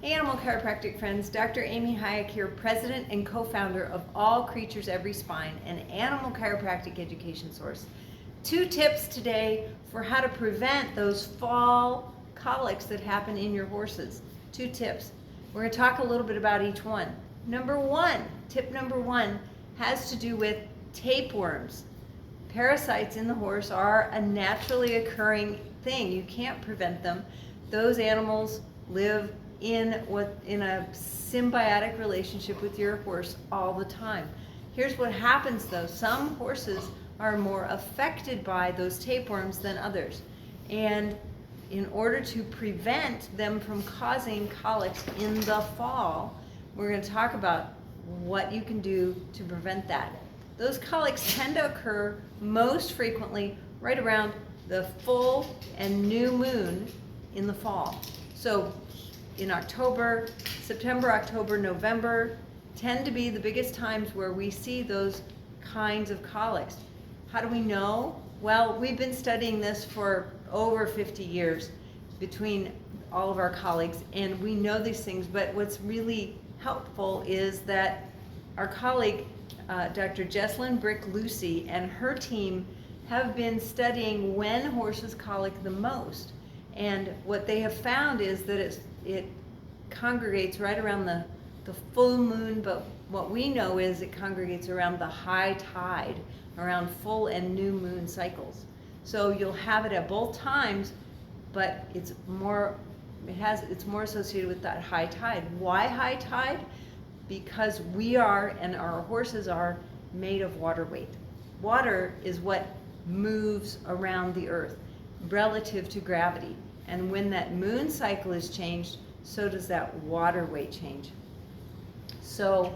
Hey Animal Chiropractic friends, Dr. Amy Hayek here, president and co-founder of All Creatures Every Spine, an animal chiropractic education source. 2 tips today for how to prevent those fall colics that happen in your horses. 2 tips. We're going to talk a little bit about each one. Tip number one has to do with tapeworms. Parasites in the horse are a naturally occurring thing. You can't prevent them. Those animals live in a symbiotic relationship with your horse all the time. Here's what happens though. Some horses are more affected by those tapeworms than others. And in order to prevent them from causing colics in the fall, we're going to talk about what you can do to prevent that. Those colics tend to occur most frequently right around the full and new moon in the fall. So in October, September, October, November tend to be the biggest times where we see those kinds of colics. How do we know? Well, we've been studying this for over 50 years between all of our colleagues, and we know these things, but what's really helpful is that our colleague, Dr. Jesslyn Brick-Lucy, and her team have been studying when horses colic the most. And what they have found is that it congregates right around the full moon, but what we know is it congregates around the high tide, around full and new moon cycles. So you'll have it at both times, but it's more associated with that high tide. Why high tide? Because we are, and our horses are, made of water weight. Water is what moves around the earth relative to gravity. And when that moon cycle is changed, so does that water weight change. So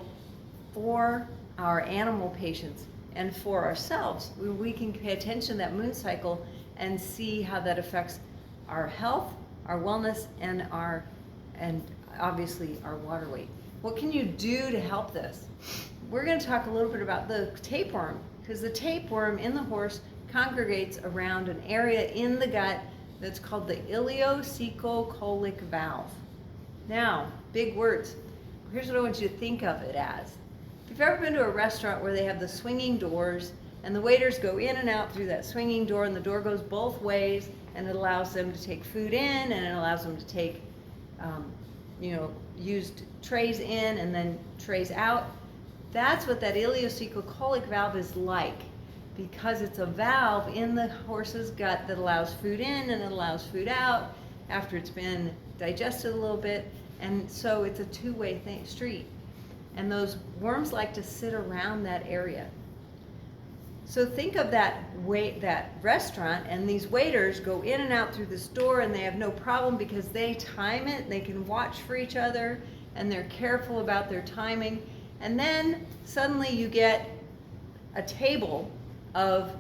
for our animal patients and for ourselves, we can pay attention to that moon cycle and see how that affects our health, our wellness, and obviously our water weight. What can you do to help this? We're going to talk a little bit about the tapeworm, because the tapeworm in the horse congregates around an area in the gut that's called the ileocecocolic valve. Now, big words. Here's what I want you to think of it as. If you've ever been to a restaurant where they have the swinging doors and the waiters go in and out through that swinging door, and the door goes both ways, and it allows them to take food in and it allows them to take used trays in and then trays out. That's what that ileocecocolic valve is like, because it's a valve in the horse's gut that allows food in and it allows food out after it's been digested a little bit. And so it's a two-way street. And those worms like to sit around that area. So think of that restaurant, and these waiters go in and out through this door, and they have no problem because they time it, they can watch for each other, and they're careful about their timing. And then suddenly you get a table of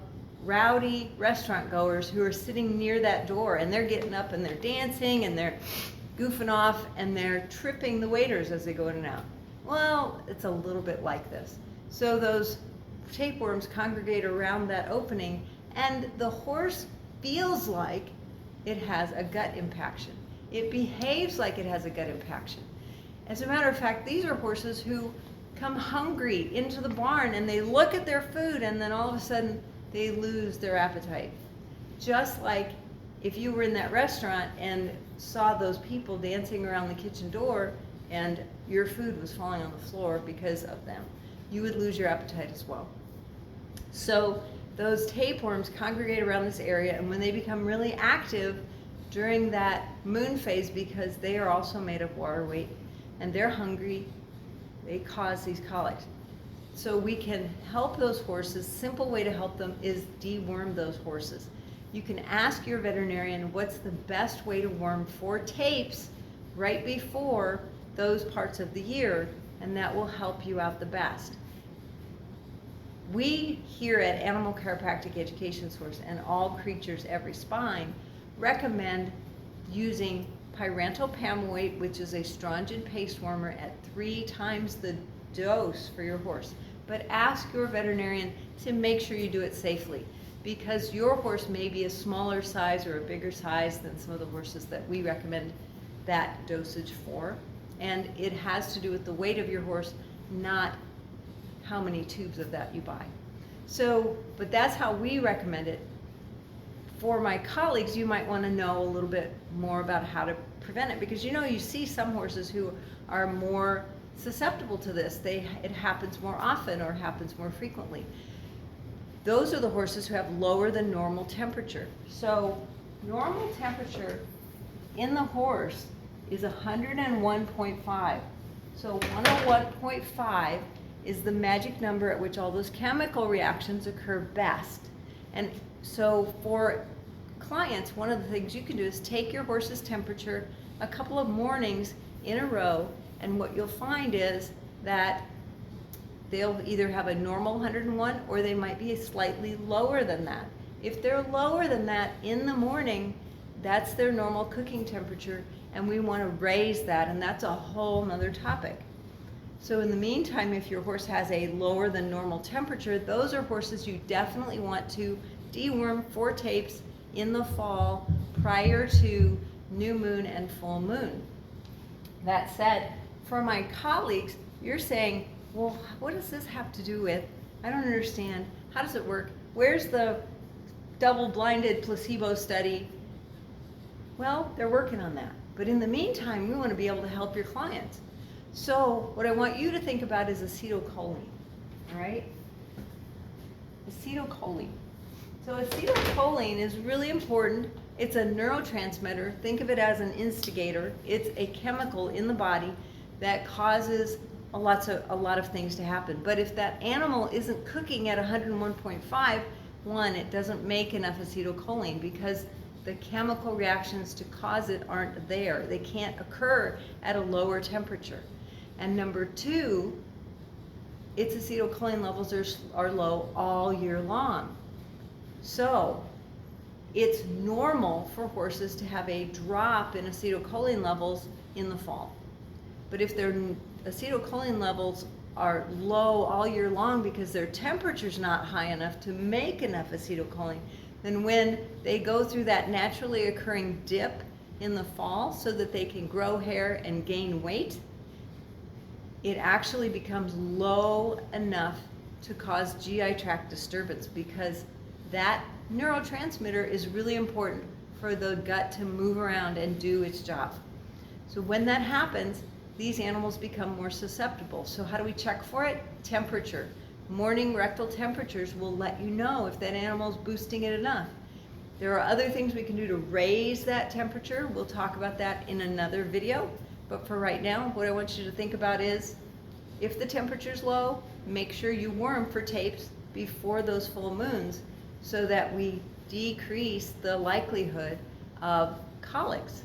rowdy restaurant goers who are sitting near that door, and they're getting up and they're dancing and they're goofing off and they're tripping the waiters as they go in and out. Well, it's a little bit like this. So those tapeworms congregate around that opening, and the horse feels like it has a gut impaction. It behaves like it has a gut impaction. As a matter of fact, these are horses who come hungry into the barn and they look at their food, and then all of a sudden they lose their appetite. Just like if you were in that restaurant and saw those people dancing around the kitchen door and your food was falling on the floor because of them, you would lose your appetite as well. So those tapeworms congregate around this area, and when they become really active during that moon phase, because they are also made of water weight and they're hungry, they cause these colics. So we can help those horses. Simple way to help them is deworm those horses. You can ask your veterinarian what's the best way to worm for tapes right before those parts of the year, and that will help you out the best. We here at Animal Chiropractic Education Source and All Creatures Every Spine recommend using pyrantel pamoate, which is a stringent paste warmer, at 3 times the dose for your horse. But ask your veterinarian to make sure you do it safely, because your horse may be a smaller size or a bigger size than some of the horses that we recommend that dosage for. And it has to do with the weight of your horse, not how many tubes of that you buy. So, but that's how we recommend it. For my colleagues, you might want to know a little bit more about how to prevent it, because you see some horses who are more susceptible to this. It happens more often or happens more frequently. Those are the horses who have lower than normal temperature. So normal temperature in the horse is 101.5. So 101.5 is the magic number at which all those chemical reactions occur best. And so for clients, one of the things you can do is take your horse's temperature a couple of mornings in a row, and what you'll find is that they'll either have a normal 101 or they might be slightly lower than that. If they're lower than that in the morning, that's their normal cooking temperature, and we want to raise that, and that's a whole nother topic. So in the meantime, if your horse has a lower than normal temperature, those are horses you definitely want to deworm for tapes in the fall prior to new moon and full moon. That said, for my colleagues, you're saying, well, what does this have to do with? I don't understand. How does it work? Where's the double-blinded placebo study? Well, they're working on that. But in the meantime, we want to be able to help your clients. So what I want you to think about is acetylcholine, all right? Acetylcholine. So acetylcholine is really important. It's a neurotransmitter. Think of it as an instigator. It's a chemical in the body that causes a lot of things to happen. But if that animal isn't cooking at 101.5, one, it doesn't make enough acetylcholine because the chemical reactions to cause it aren't there. They can't occur at a lower temperature. And number two, its acetylcholine levels are low all year long. So it's normal for horses to have a drop in acetylcholine levels in the fall. But if their acetylcholine levels are low all year long because their temperature's not high enough to make enough acetylcholine, then when they go through that naturally occurring dip in the fall so that they can grow hair and gain weight, it actually becomes low enough to cause GI tract disturbance, because that neurotransmitter is really important for the gut to move around and do its job. So when that happens, these animals become more susceptible. So how do we check for it? Temperature. Morning rectal temperatures will let you know if that animal's boosting it enough. There are other things we can do to raise that temperature. We'll talk about that in another video. But for right now, what I want you to think about is, if the temperature's low, make sure you worm for tapes before those full moons so that we decrease the likelihood of colics.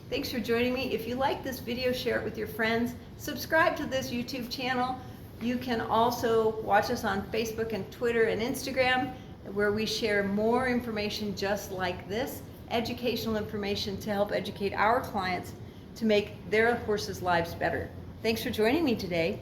Thanks for joining me. If you like this video, share it with your friends. Subscribe to this YouTube channel. You can also watch us on Facebook and Twitter and Instagram, where we share more information just like this, educational information to help educate our clients to make their horses' lives better. Thanks for joining me today.